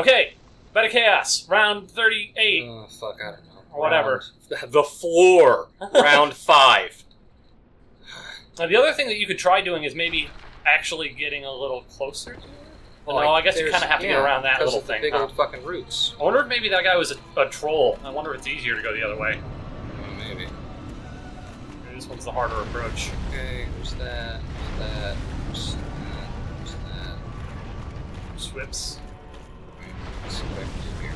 Okay, Beta Chaos, round 38. Oh, fuck, I don't know. Or whatever. The floor. Round 5. Now, the other thing that you could try doing is maybe actually getting a little closer to her. Well, no, I guess you kind of have to get around that little thing. Big old fucking roots. I wonder if maybe that guy was a troll. I wonder if it's easier to go the other way. Maybe. Maybe this one's the harder approach. Okay, there's that, there's that. Swips. Let's see what I can do here.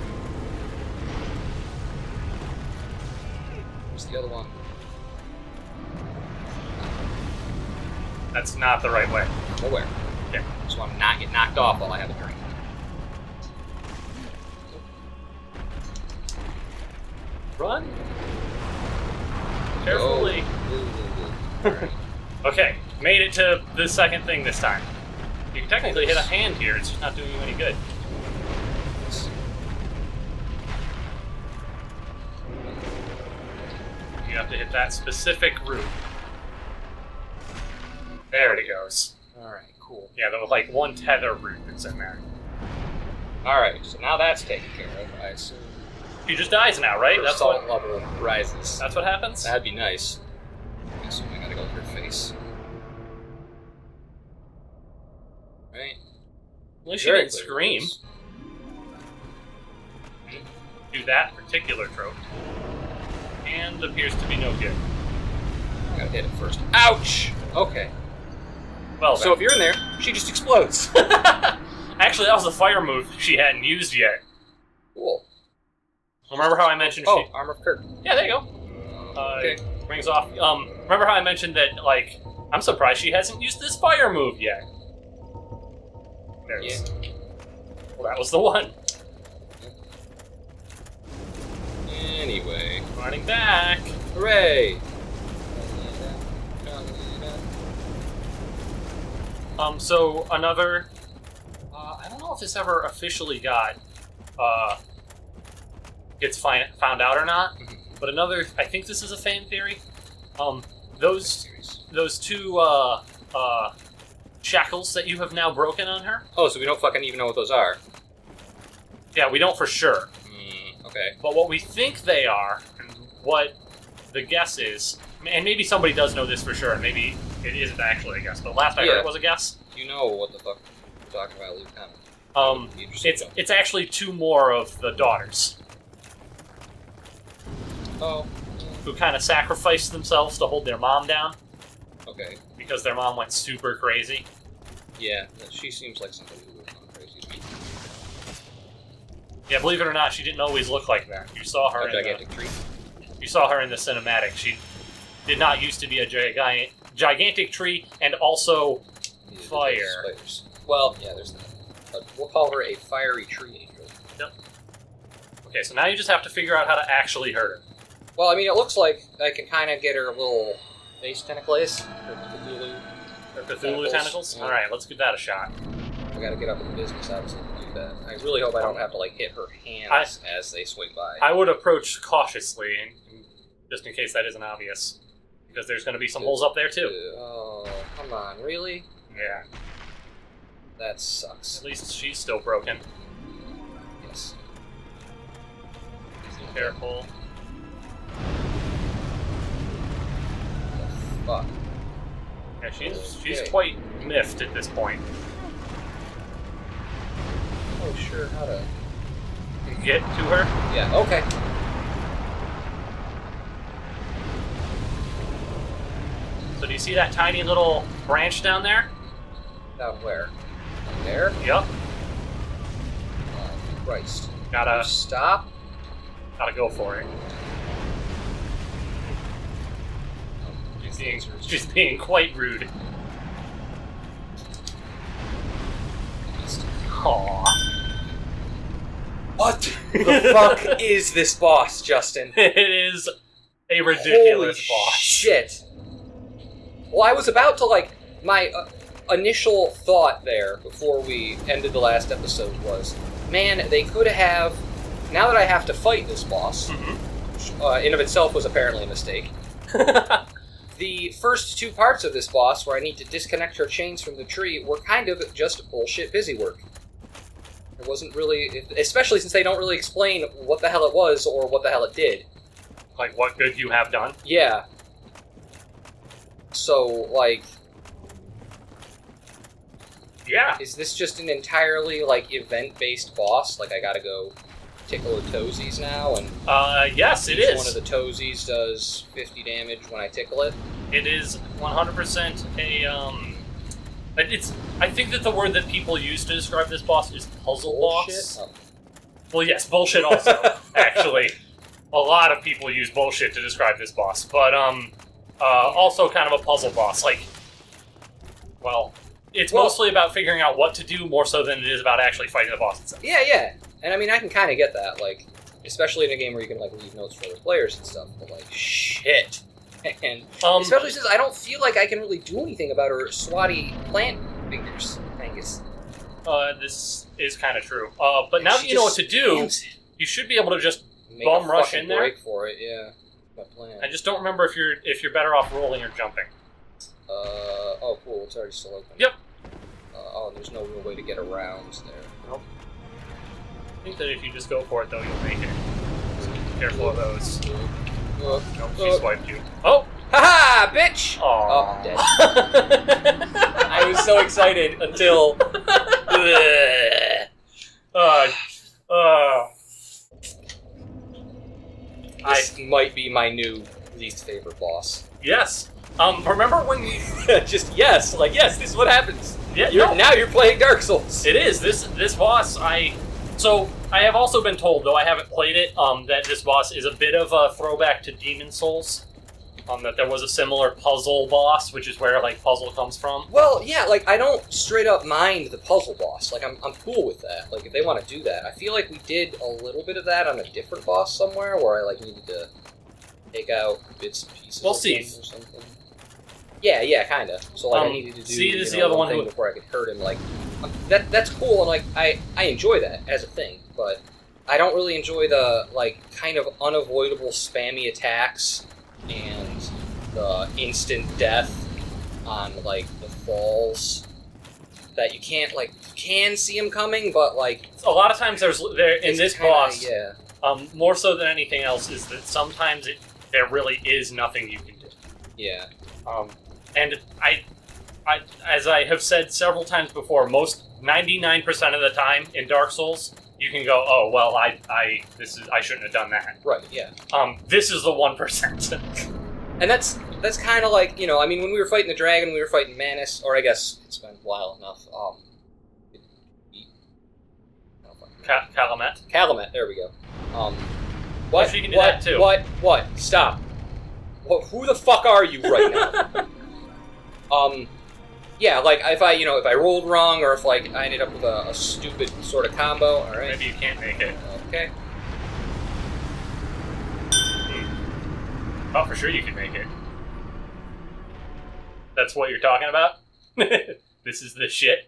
Where's the other one? That's not the right way. Nowhere. Okay. So I'm not get knocked off while I have a drink. Run. Carefully. Alright. Okay, made it to the second thing this time. You can technically hit a hand here, it's just not doing you any good. You have to hit that specific route. There it goes. Alright, cool. Yeah, there was like one tether route that's in there. Alright, so now that's taken care of, I assume. He just dies now, right? That's salt level rises. That's what happens? That'd be nice. I assume I gotta go with her face. Right? At least she didn't scream. Do that particular trope. And appears to be no good. I gotta hit it first. Ouch! Okay. Well, so if you're in there, she just explodes. Actually, that was the fire move she hadn't used yet. Cool. Remember how I mentioned Oh, Armor of Kirk. Yeah, there you go. Okay. Rings off. Remember how I mentioned that, like, I'm surprised she hasn't used this fire move yet. There it is. Well, that was the one. Anyway. Running back. Hooray! So another... I don't know if this ever officially gets found out or not, but another... I think this is a fan theory. Those two, shackles that you have now broken on her. Oh, so we don't fucking even know what those are. Yeah, we don't for sure. Okay. But what we think they are, and what the guess is, and maybe somebody does know this for sure, and maybe it isn't actually a guess, but last I heard it was a guess. You know what the fuck we're talking about, Lieutenant. It's actually two more of the daughters. Oh. Who kind of sacrificed themselves to hold their mom down. Okay. Because their mom went super crazy. Yeah, she seems like somebody who would have gone crazy to me. Yeah, believe it or not, she didn't always look like that. You saw her gigantic tree. You saw her in the cinematic. She did not used to be a gigantic tree, and also fire. Spiders. Well, yeah, there's that. But we'll call her a fiery tree angel. Yep. Okay, so now you just have to figure out how to actually hurt her. Well, I mean, it looks like I can kind of get her little face tentacles. Her Cthulhu tentacles? Yeah. Alright, let's give that a shot. I gotta get up in the business, obviously, to do that. I really hope I don't have to, like, hit her hands as they swing by. I would approach cautiously, just in case that isn't obvious. Because there's going to be some holes up there, too. Oh, come on, really? Yeah. That sucks. At least she's still broken. Yes. Be careful. Fuck. Yeah, she's quite miffed at this point. Oh, sure, how to... Get to her? Yeah, okay. So do you see that tiny little branch down there? Down where? Down there? Yep. Oh, Christ. Gotta stop. Gotta go for it. She's being quite rude. Aww. What the fuck is this boss, Justin? It is a ridiculous Holy boss. Shit. Well, I was about to, like, my initial thought there before we ended the last episode was, man, they could have, now that I have to fight this boss, which in of itself was apparently a mistake, the first two parts of this boss, where I need to disconnect her chains from the tree, were kind of just bullshit busy work. It wasn't really, especially since they don't really explain what the hell it was or what the hell it did. Like, what good you have done? Yeah. So, like, Yeah. is this just an entirely, like, event-based boss? Like, I gotta go tickle the toesies now, and Yes, it each is. one of the toesies does 50 damage when I tickle it? It is 100% I think that the word that people use to describe this boss is puzzle boss. Oh. Well, yes, bullshit also, actually. A lot of people use bullshit to describe this boss, but, also kind of a puzzle boss. Like, well, it's mostly about figuring out what to do more so than it is about actually fighting the boss itself. Yeah. And I mean, I can kind of get that, like, especially in a game where you can, like, leave notes for other players and stuff, but, like, shit. And especially since I don't feel like I can really do anything about her swatty plant fingers, Angus. This is kind of true. But now that you know what to do, you should be able to just Make bum a rush fucking in there. break for it, yeah. My plan. I just don't remember if you're better off rolling or jumping. Oh, cool, it's already still open. Yep. Oh, there's no real way to get around there. Nope. I think that if you just go for it, though, you'll make it. So be careful of those. Nope, she swiped you. Oh! Haha, bitch! Aww. Oh, I'm dead. I was so excited until... This might be my new least favorite boss. Yes. Remember when we... Just yes, like yes, this is what happens. Yeah, Now you're playing Dark Souls. It is. This boss, So, I have also been told, though I haven't played it, that this boss is a bit of a throwback to Demon Souls. That there was a similar puzzle boss, which is where, like, puzzle comes from. Well, yeah, like, I don't straight up mind the puzzle boss. Like, I'm cool with that. Like, if they want to do that. I feel like we did a little bit of that on a different boss somewhere, where I, like, needed to take out bits and pieces We'll of see. him or something. Yeah, kind of. So, like, I needed to do see, this is you the know, other one one thing who... before I could hurt him. Like, that's cool, and, like, I enjoy that as a thing, but I don't really enjoy the, like, kind of unavoidable spammy attacks and the instant death on, like, the falls that you can't, like, you can see them coming, but, like... A lot of times there in this kinda, boss, yeah. more so than anything else, is that sometimes there really is nothing you can do. Yeah. And I, as I have said several times before, 99% of the time in Dark Souls, you can go, oh well, I shouldn't have done that. Right, yeah. This is the 1%. And that's kind of like, you know, I mean, when we were fighting the dragon, we were fighting Manus, or I guess it's been a while enough. Calumet. Calumet, there we go. What? She can do that too. What? Stop. Who the fuck are you right now? Yeah, like, if I rolled wrong, or if, like, I ended up with a stupid sort of combo, alright? Maybe you can't make it. Okay. Oh, for sure you can make it. That's what you're talking about? This is the shit?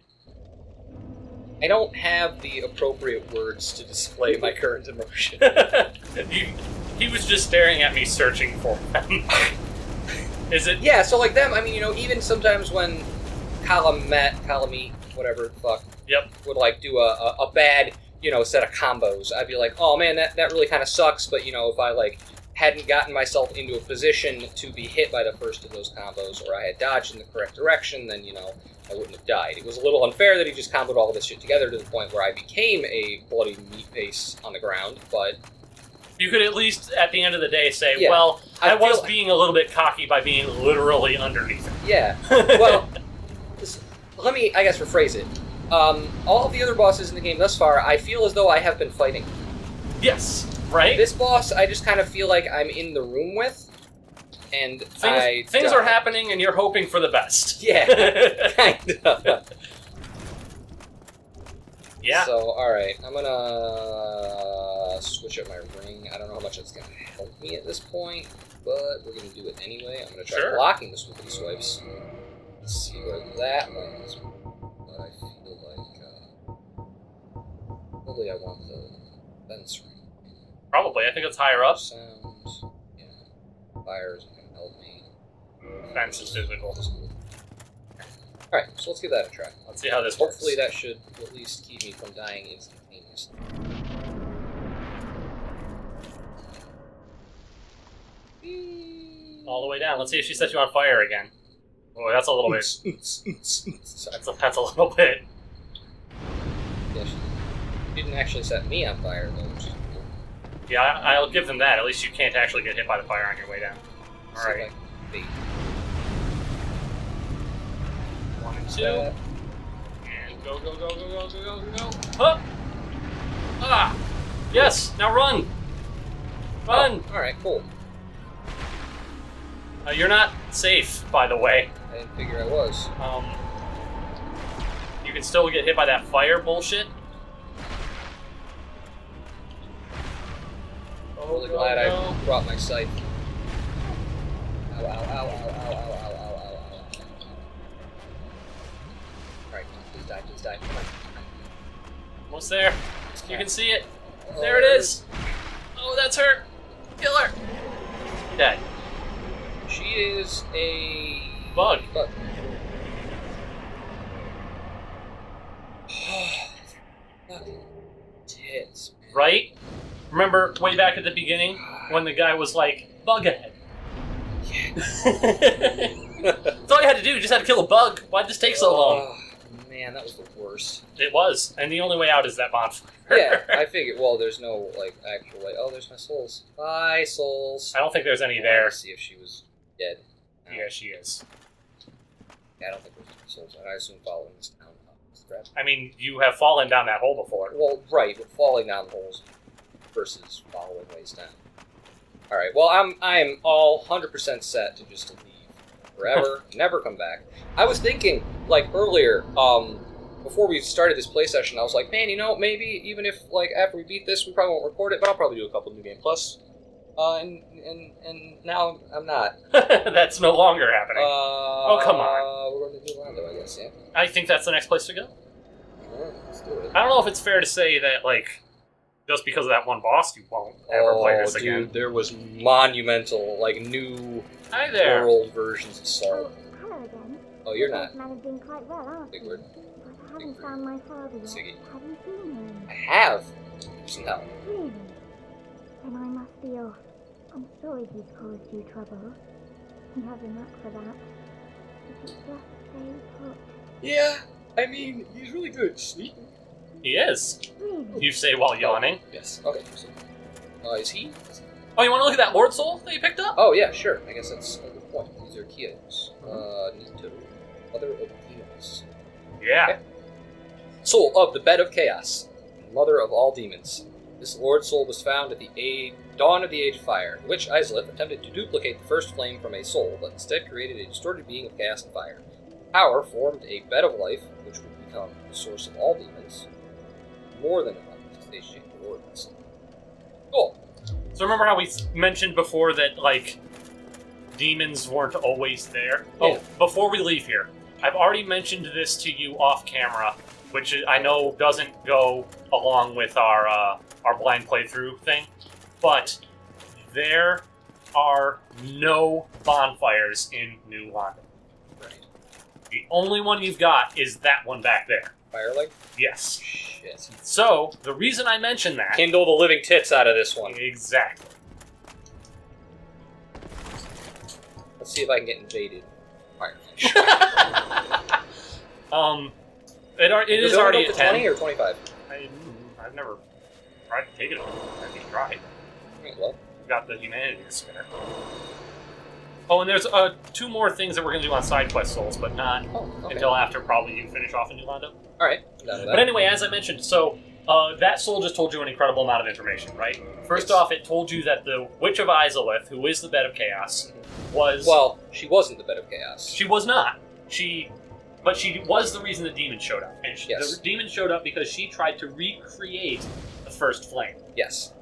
I don't have the appropriate words to display my current emotion. He was just staring at me, searching for them. Is it? Yeah, so like them, I mean, you know, even sometimes when Calumet, whatever the fuck, Yep. would like do a bad, you know, set of combos, I'd be like, oh man, that really kind of sucks, but you know, if I like hadn't gotten myself into a position to be hit by the first of those combos, or I had dodged in the correct direction, then, you know, I wouldn't have died. It was a little unfair that he just comboed all of this shit together to the point where I became a bloody meat paste on the ground, but... You could at least, at the end of the day, say, Yeah. well, I was feel- being a little bit cocky by being literally underneath it. Yeah. Well, let me, I guess, rephrase it. All of the other bosses in the game thus far, I feel as though I have been fighting. Yes, right? This boss, I just kind of feel like I'm in the room with, and Things are happening, and you're hoping for the best. Yeah, kind of. Yeah. So, alright, I'm gonna switch up my ring. I don't know how much it's gonna help me at this point, but we're gonna do it anyway. I'm gonna try blocking this with these swipes. Let's see where that lands. But I feel like, probably I want the fence ring. Probably. I think it's higher up. Sounds, yeah. Fire isn't gonna help me. Fence is physical. Alright, so let's give that a try. Let's see how this works. Hopefully that should at least keep me from dying instantly. next. All the way down. Let's see if she sets you on fire again. Oh, that's a little bit. That's a little bit. Yeah, she didn't actually set me on fire, though, which is cool. Yeah, I'll give them that. At least you can't actually get hit by the fire on your way down. All So, right. like, bait. 1 and 2. That. And go, go, go, go, go, go, go, go. Huh! Ah! Yes! Now run! Run! Oh, alright, cool. You're not safe, by the way. I didn't figure I was. You can still get hit by that fire bullshit. I'm really glad I brought my scythe. Ow, ow, ow, ow, ow, ow, ow, ow, ow, ow. Alright, please die, please die. Come on. Almost there. You can see it. There it is. Oh, that's her. Kill her. Dead. She is a... Bug. Bug. Fucking tits. Right? Remember way back at the beginning when the guy was like, bug ahead? Yeah. That's all you had to do. You just had to kill a bug. Why'd this take so long? Oh, man, that was the worst. It was. And the only way out is that bonfire. Yeah, I figured, well, there's no, like, actual, like, oh, there's my souls. Bye, souls. I don't think there's any I there. wanted to see if she was dead. Yeah, she is. Yeah, I don't think there's any souls. I assume following this down. Crap. I mean, you have fallen down that hole before. Well, right, but falling down holes versus following ways down. Alright, well, I'm all 100% set to just leave forever, never come back. I was thinking, like, earlier, before we started this play session, I was like, man, you know, maybe even if, like, after we beat this, we probably won't record it, but I'll probably do a couple New Game Plus. And now I'm not. That's no longer happening. Come on. We're going to do Orlando, I guess, yeah. I think that's the next place to go. Alright, let's do it. I don't know if it's fair to say that, like, just because of that one boss, you won't ever play this dude, again. there was monumental, like, new Hi there. world versions of Salt. Hello again. Oh, you're not. Managing quite well, aren't Big you? word. But I haven't found my father yet. Siggy. Have you seen him? I have. Somehow. Really? Then I must be off. I'm sorry he's caused you trouble. He has a knack for that. If you just stay put. Yeah, I mean, he's really good at sleeping. He is. Really? You say while yawning. Yes. Okay. So, is he? Oh, you want to look at that Lord Soul that you picked up? Oh, yeah, sure. I guess that's a good point. These are Kios. Nito. Mother of Demons. Yeah. Okay. Soul of the Bed of Chaos. Mother of all demons. This Lord Soul was found at the dawn of the Age of Fire, in which Izalith attempted to duplicate the first flame from a soul, but instead created a distorted being of chaos and fire. Power formed a bed of life, which would become the source of all demons. More than enough to satiate the Lords. Cool. So remember how we mentioned before that, like, demons weren't always there? Yeah. Oh, before we leave here, I've already mentioned this to you off camera, which I know doesn't go along with our blind playthrough thing, but there are no bonfires in New London. Right. The only one you've got is that one back there. Firelight? Yes. Shit. So, the reason I mention that... Kindle the living tits out of this one. Exactly. Let's see if I can get invaded. Firefish. It is already at 10. 20 or 25? I've never tried to take it over. I think try. Right, well, We've got the humanity to spare. Oh, and there's 2 more things that we're going to do on side quest souls, but not okay. until after probably you finish off in New Lando. Alright, I'm down with that. But anyway, as I mentioned, so that soul just told you an incredible amount of information, right? First Yes. off, it told you that the Witch of Izalith, who is the Bed of Chaos, was... Well, she wasn't the Bed of Chaos. She was not. But she was the reason the demon showed up. And Yes. the demon showed up because she tried to recreate the first flame. Yes.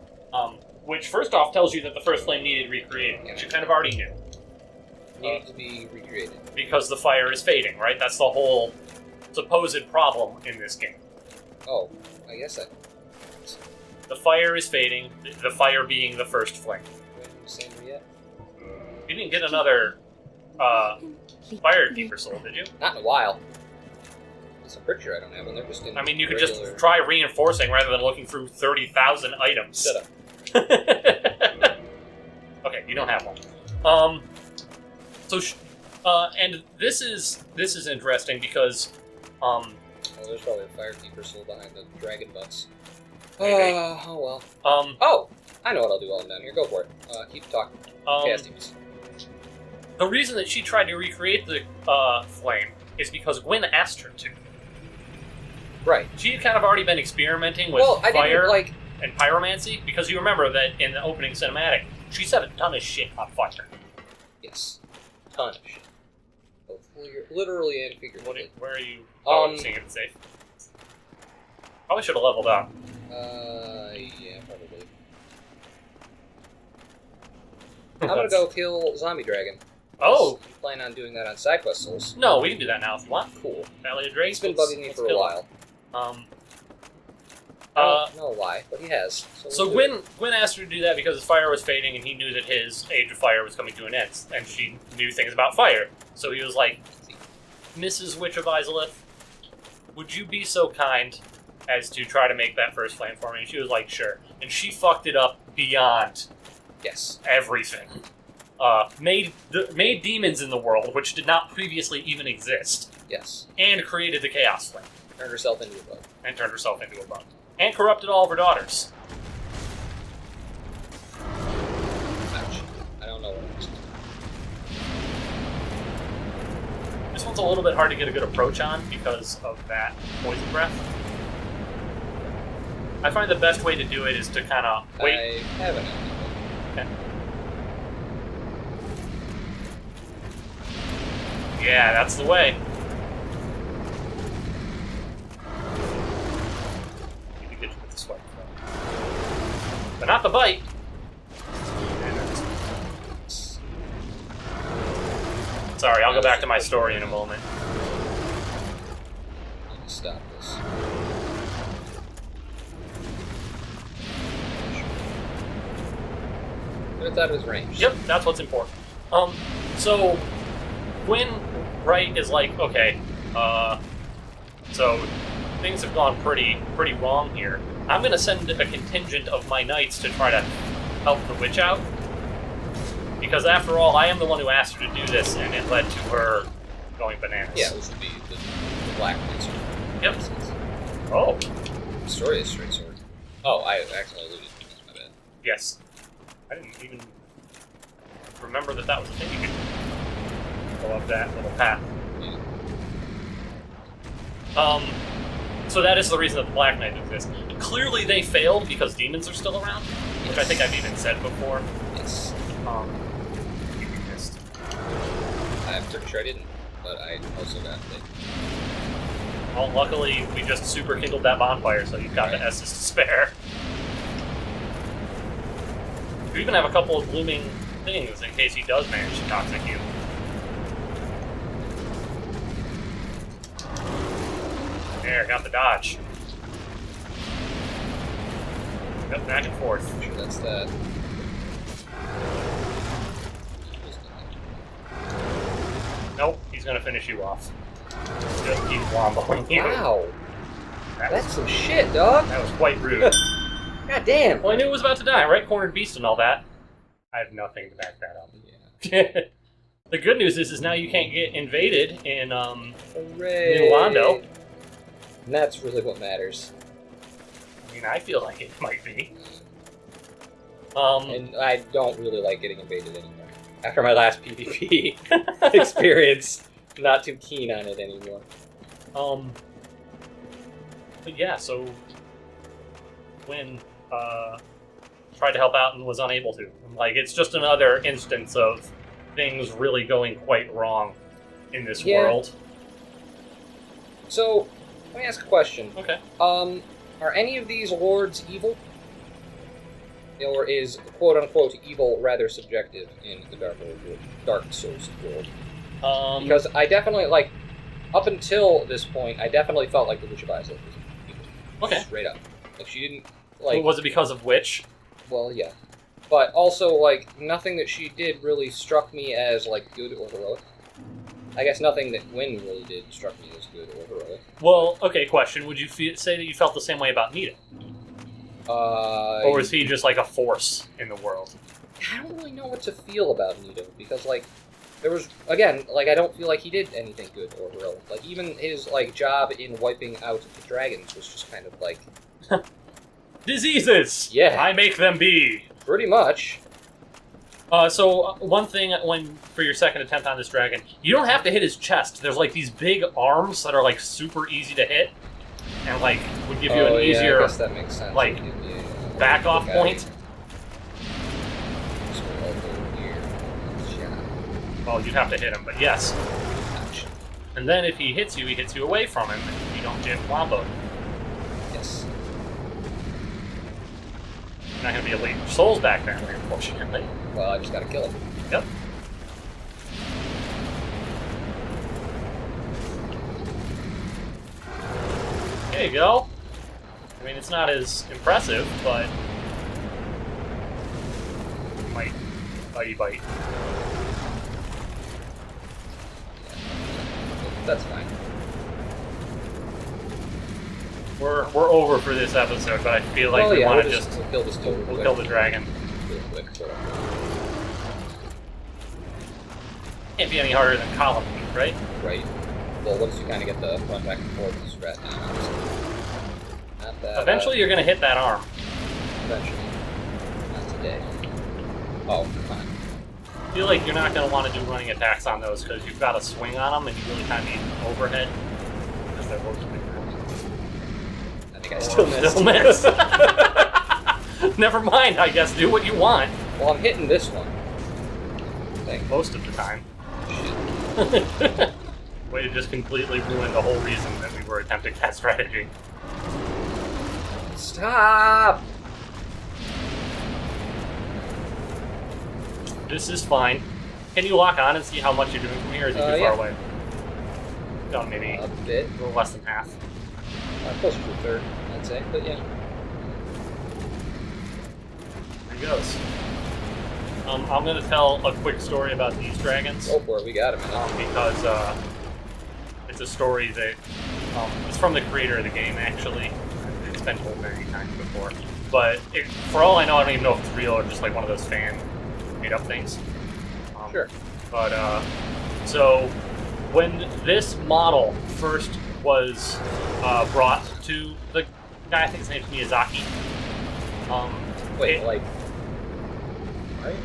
Which, first off, tells you that the first flame needed recreating, which you kind of already knew. Needed to be recreated. Because the fire is fading, right? That's the whole supposed problem in this game. Oh, I guess I... The fire is fading, the fire being the first flame. Haven't you seen her yet? You didn't get another Firekeeper soul, did you? Not in a while. I'm pretty sure I don't have one. They're just in I mean, you could regular... just try reinforcing rather than looking through 30,000 items. Shut up. Okay, you don't have one. And this is interesting because, Oh, there's probably a firekeeper still behind the dragon butts. Maybe. Oh well. Oh, I know what I'll do while I'm down here. Go for it. Keep talking. Castings. The reason that she tried to recreate the flame is because Gwyn asked her to. Right. She had kind of already been experimenting with Well, I fire didn't like. and pyromancy, because you remember that in the opening cinematic, she set a ton of shit on fire. Yes. Ton of shit. Both literally and figuratively. Where are you? Oh, seeing it safe. Probably should have leveled up. Yeah, probably. I'm gonna go kill Zombie Dragon. Oh! You plan on doing that on side quest souls? No, we can do that now if you want. Cool. Valley of Drake. He's been bugging me for a while. I don't know why, but he has. So Gwyn asked her to do that because his fire was fading, and he knew that his age of fire was coming to an end, and she knew things about fire. So he was like, "Mrs. Witch of Izalith, would you be so kind as to try to make that first flame for me?" And she was like, "Sure." And she fucked it up beyond Yes. everything. Made demons in the world, which did not previously even exist, Yes. and created the Chaos Flame, Turned herself into a bug. and turned herself into a bug, and corrupted all of her daughters. Ouch. I don't know what next. This one's a little bit hard to get a good approach on because of that poison breath. I find the best way to do it is to kind of wait. I haven't. Okay. Yeah, that's the way. Need to get you with the swipe, but not the bite. Sorry, I'll go back to my story in a moment. Let me stop this. But I thought it was ranged. Yep, that's what's important. So Gwyn, right, is like, okay, so things have gone pretty wrong here. I'm gonna send a contingent of my knights to try to help the witch out. Because after all, I am the one who asked her to do this, and it led to her going bananas. Yeah, it was the black answer. Yep. Oh, The story is straight sword. Oh, I accidentally alluded to it. My bad. yes. I didn't even remember that was a thing you could go up that little path. Yeah. So that is the reason that the Black Knight exists. Clearly they failed because demons are still around, which I think I've even said before. Yes. You missed. I'm pretty sure I didn't, but I also got it. Well, luckily we just super kindled that bonfire, so you've got the S's to spare. You even have a couple of blooming things in case he does manage to toxic you. There, got the dodge. Yep, back and forth. I'm sure that's that. Nope, he's gonna finish you off. Just keep womboing you. Wow, That that's was, some shit, dog. that was quite rude. God damn. Well, I knew it was about to die, right? Cornered beast and all that. I have nothing to back that up. Yeah. The good news is now you can't get invaded in Hooray. New Londo. And that's really what matters. I mean, I feel like it might be. And I don't really like getting invaded anymore. After my last PvP experience, not too keen on it anymore. But yeah, so Gwyn tried to help out and was unable to. Like, it's just another instance of things really going quite wrong in this world. So, let me ask a question. Okay. Are any of these lords evil? Or is quote-unquote evil rather subjective in the Dark Souls world? Because I definitely, like, up until this point, I definitely felt like the Witch of Izalith was evil. Okay. Straight up. Like, she didn't, like... Was it because of which? Well, yeah. But also, like, nothing that she did really struck me as, like, good or heroic. I guess nothing that Wynn really did struck me as good or heroic. Well, okay, question. Would you say that you felt the same way about Nito? Or was he just like a force in the world? I don't really know what to feel about Nito, because, like, there was, again, like, I don't feel like he did anything good or heroic. Like, even his, like, job in wiping out the dragons was just kind of like... Diseases! Yeah. I make them be! Pretty much. So one thing for your second attempt on this dragon, you don't have to hit his chest. There's like these big arms that are like super easy to hit, and like would give you an easier I guess that makes sense. like, back off point. So I'll go here. Shot. Well, you'd have to hit him, but yes. And then if he hits you away from him, and you don't get womboed. Yes. You're not going to be able to get your souls back there, unfortunately. Well, I just gotta kill him. Yep. There you go. I mean, it's not as impressive, but... Might bite. That's fine. We're over for this episode, but I feel like we want to we'll kill this toad. we'll kill the dragon. Real quick. Can't be any harder than column feet, right? Right. Well, once you kind of get the run back and forth and strat down, it's not that. Eventually, you're going to hit that arm. Eventually. Not today. Oh, come on. I feel like you're not going to want to do running attacks on those because you've got a swing on them and you really kind of need overhead. Because they're both big. I think I still missed. Never mind, I guess. Do what you want. Well, I'm hitting this one. Most of the time. Shit. Way to just completely ruin the whole reason that we were attempting that strategy. Stop! This is fine. Can you lock on and see how much you're doing from here, or is it too yeah. far away? No, maybe A bit. a little less than half. Closer to a third, I'd say. But yeah. There he goes. I'm going to tell a quick story about these dragons. Go for it, we got him. Because it's a story that it's from the creator of the game, actually. It's been told many times before. But for all I know, I don't even know if it's real or just like one of those fan made-up things. Sure. But, so, when this model first was brought to the guy, I think his name's Miyazaki. Wait, like... Right?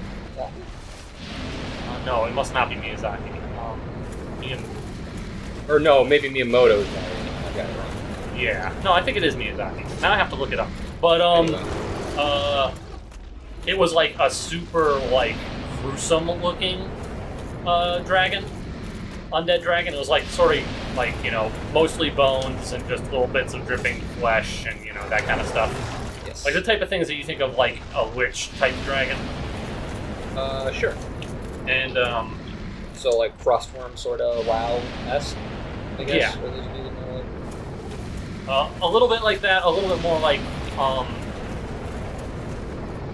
No, it must not be Miyazaki. Or no, maybe Miyamoto is not in it. I got it wrong. Yeah. No, I think it is Miyazaki. Now I have to look it up. But, Anyway. it was like a super, like, gruesome looking dragon. Undead dragon. It was like sort of like, you know, mostly bones and just little bits of dripping flesh and, you know, that kind of stuff. Yes. Like the type of things that you think of like a witch type dragon. Sure. And, So, like, Frostworm sort of WoW-esque, I guess? Yeah. Or those do more like... a little bit like that, a little bit more like,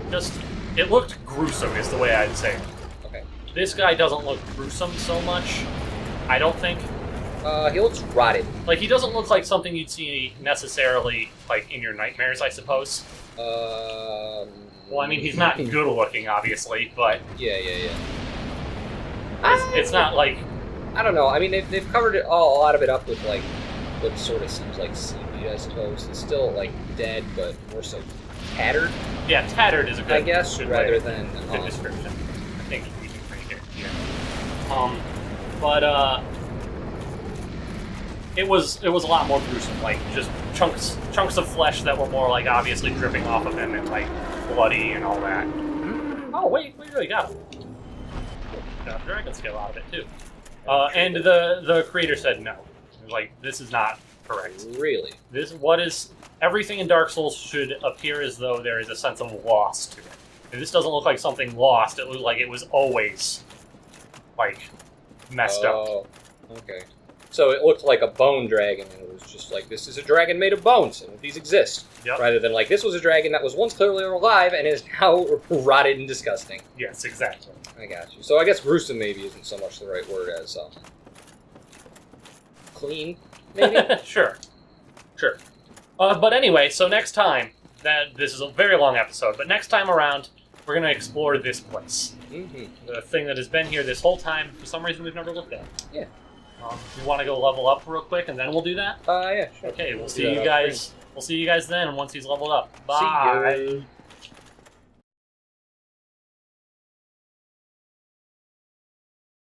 just, it looked gruesome is the way I'd say it. Okay. This guy doesn't look gruesome so much, I don't think. He looks rotted. Like, he doesn't look like something you'd see necessarily, like, in your nightmares, I suppose. Well, I mean, he's not good looking, obviously, but Yeah. it's not like... I don't know. I mean, they've covered it a lot of it up with, like, what sort of seems like seaweed, I suppose. It's still, like, dead, but more so tattered, Yeah, tattered is a good, I guess, good rather way- than... good description. I think we can make it, yeah. But, it was a lot more gruesome, like, just chunks of flesh that were more, like, obviously dripping off of him and, like, bloody and all that. Oh, wait, we really got him. Got a dragon scale out of it, too. And the creator said no. Like, this is not correct. Really? Everything in Dark Souls should appear as though there is a sense of loss to it. And this doesn't look like something lost, it looked like it was always, like, messed up. Oh, okay. So it looked like a bone dragon, and it was just like, this is a dragon made of bones, and these exist. Yep. Rather than like, this was a dragon that was once clearly alive and is now rotted and disgusting. Yes, exactly. I got you. So I guess gruesome maybe isn't so much the right word as clean, maybe? Sure. But anyway, so next time, this is a very long episode, but next time around, we're going to explore this place. Mm-hmm. The thing that has been here this whole time, for some reason we've never looked at. Yeah. You want to go level up real quick, and then we'll do that? Yeah, sure. Okay, we'll We'll see do you that guys. We'll see you guys then once he's leveled up. See Bye. ya.